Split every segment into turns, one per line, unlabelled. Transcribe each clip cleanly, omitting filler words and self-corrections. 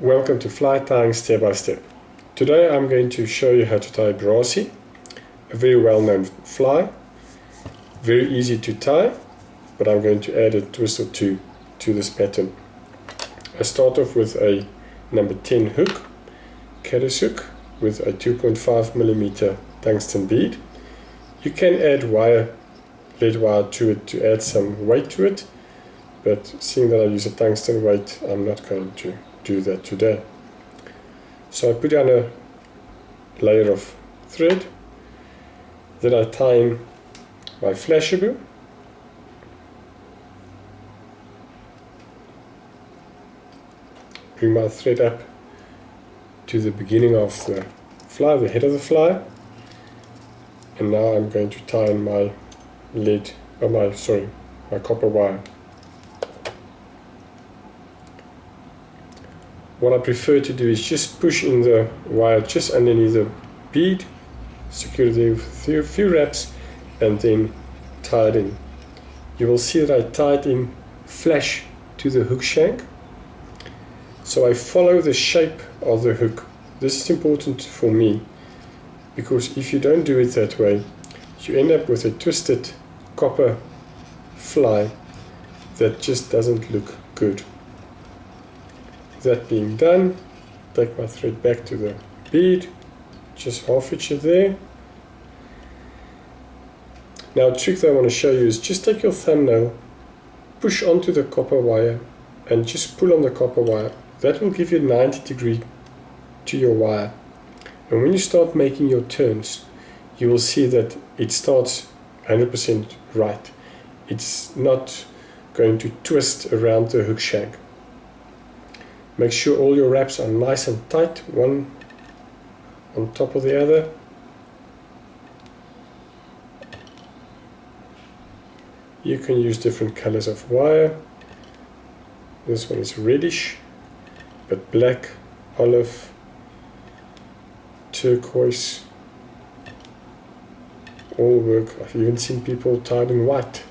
Welcome to fly tying step by step. Today I'm going to show you how to tie Brassie, a very well-known fly. Very easy to tie, but I'm going to add a twist or two to this pattern. I start off with a number 10 hook, caddis hook with a 2.5mm tungsten bead. You can add lead wire to it to add some weight to it, but seeing that I use a tungsten weight, I'm not going to do that today. So I put down a layer of thread, then I tie in my flashaboo, bring my thread up to the beginning of the fly, the head of the fly, and now I'm going to tie in my my copper wire. What I prefer to do is just push in the wire just underneath the bead, secure it with a few wraps, and then tie it in. You will see that I tied in flush to the hook shank. So I follow the shape of the hook. This is important for me, because if you don't do it that way, you end up with a twisted copper fly that just doesn't look good. That being done, take my thread back to the bead, just half inch it there. Now a trick that I want to show you is just take your thumbnail, push onto the copper wire and just pull on the copper wire. That will give you 90 degree to your wire. And when you start making your turns, you will see that it starts 100% right. It's not going to twist around the hook shank. Make sure all your wraps are nice and tight, one on top of the other. You can use different colors of wire. This one is reddish, but black, olive, turquoise, all work. I've even seen people tied in white.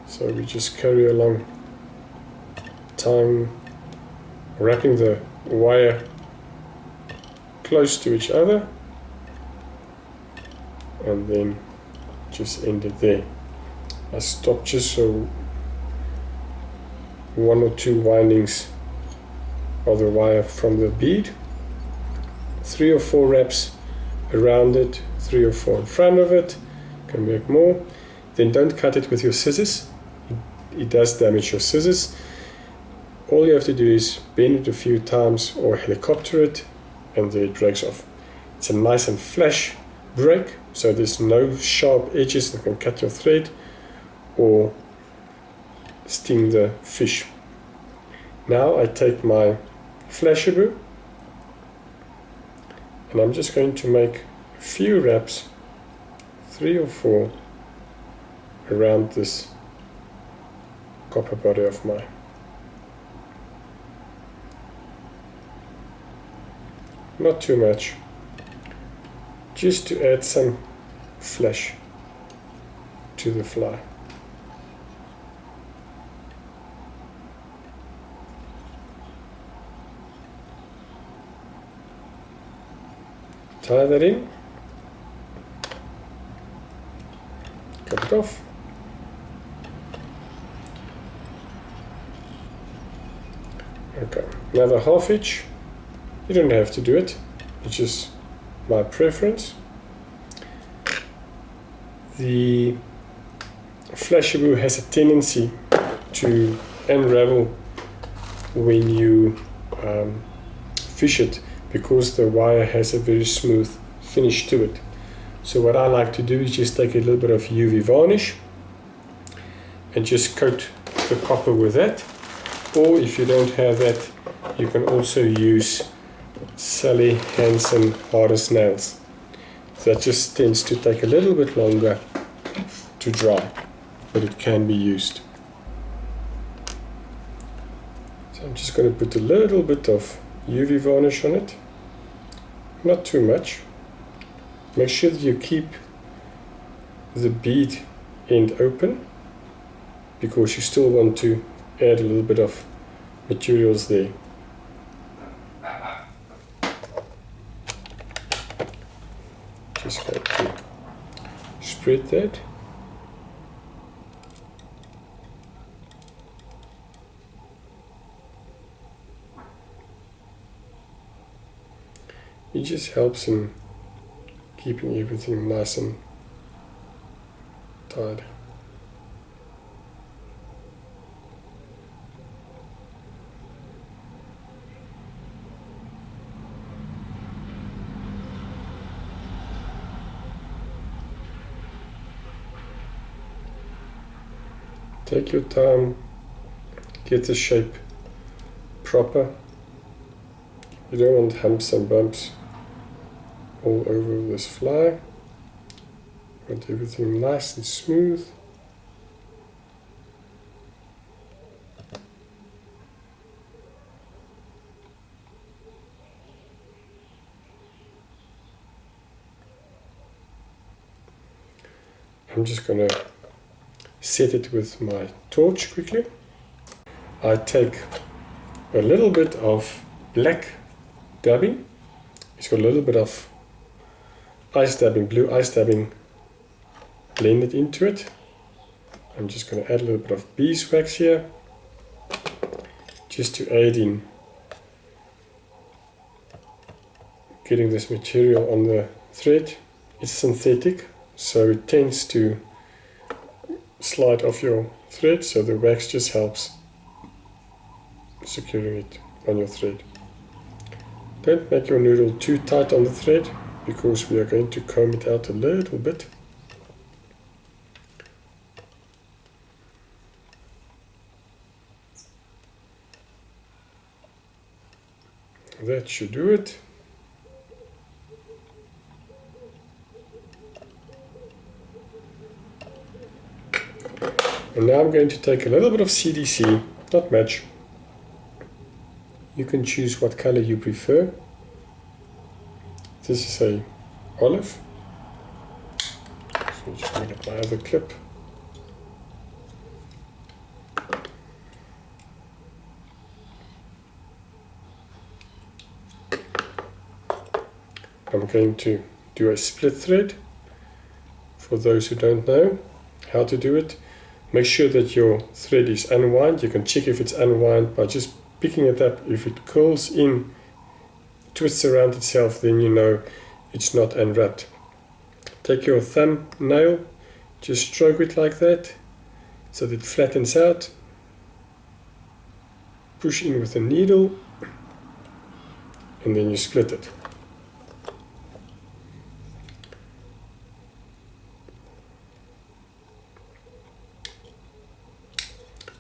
So we just carry along, wrapping the wire close to each other, and then just end it there. I stop just so one or two windings of the wire from the bead, 3 or 4 wraps around it, 3 or 4 in front of it, can make more. Then don't cut it with your scissors. It does damage your scissors. All you have to do is bend it a few times or helicopter it, and then it breaks off. It's a nice and flush break, so there's no sharp edges that can cut your thread or sting the fish. Now I take my flashaboo and I'm just going to make a few wraps, 3 or 4, around this copper body of mine. Not too much, just to add some flesh to the fly. Tie that in, cut it off. Okay, another half inch. You don't have to do it, it's just my preference. The flashaboo has a tendency to unravel when you fish it, because the wire has a very smooth finish to it. So what I like to do is just take a little bit of UV varnish and just coat the copper with that. Or if you don't have that, you can also use Sally Hansen hardest nails. That just tends to take a little bit longer to dry, but it can be used. So I'm just going to put a little bit of UV varnish on it, not too much. Make sure that you keep the bead end open, because you still want to add a little bit of materials there. Just going to spread that. It just helps in keeping everything nice and tidy. Take your time, get the shape proper. You don't want humps and bumps all over this fly. You want everything nice and smooth. I'm just going to set it with my torch quickly. I take a little bit of black dabbing. It's got a little bit of ice dabbing, blue ice dabbing blended into it. I'm just going to add a little bit of beeswax here, just to aid in getting this material on the thread. It's synthetic, so it tends to slide off your thread, so the wax just helps securing it on your thread. Don't make your noodle too tight on the thread, because we are going to comb it out a little bit. That should do it. And now I'm going to take a little bit of CDC, not much. You can choose what color you prefer. This is a olive. So I'm just going to get my other clip. I'm going to do a split thread. For those who don't know how to do it, make sure that your thread is unwound. You can check if it's unwound by just picking it up. If it curls in, twists around itself, then you know it's not unwrapped. Take your thumb nail, just stroke it like that so that it flattens out. Push in with a needle and then you split it.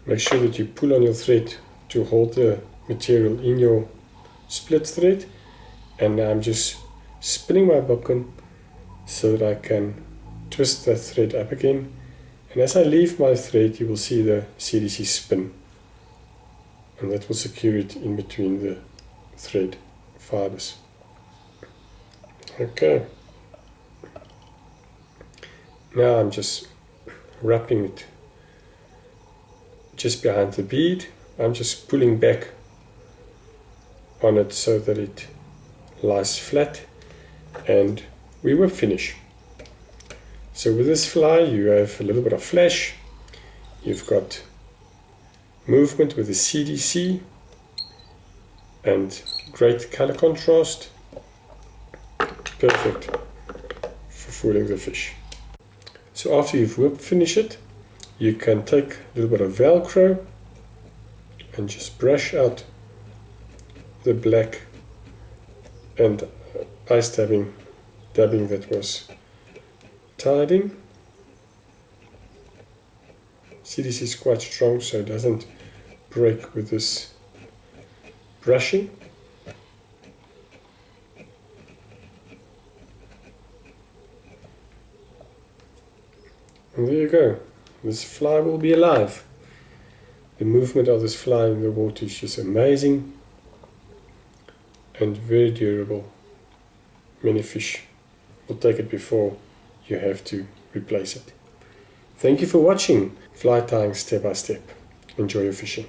Make sure that you pull on your thread to hold the material in your split thread, and now I'm just spinning my bobbin so that I can twist the thread up again, and as I leave my thread you will see the CDC spin, and that will secure it in between the thread fibers. Okay, now I'm just wrapping it just behind the bead. I'm just pulling back on it so that it lies flat, and we will finish. So with this fly you have a little bit of flash, you've got movement with the CDC and great color contrast, perfect for fooling the fish. So after you've whip finish it, you can take a little bit of Velcro and just brush out the black and ice dabbing that was tied in. CDC is quite strong, so it doesn't break with this brushing. And there you go. This fly will be alive. The movement of this fly in the water is just amazing and very durable. Many fish will take it before you have to replace it. Thank you for watching Fly Tying Step by Step. Enjoy your fishing.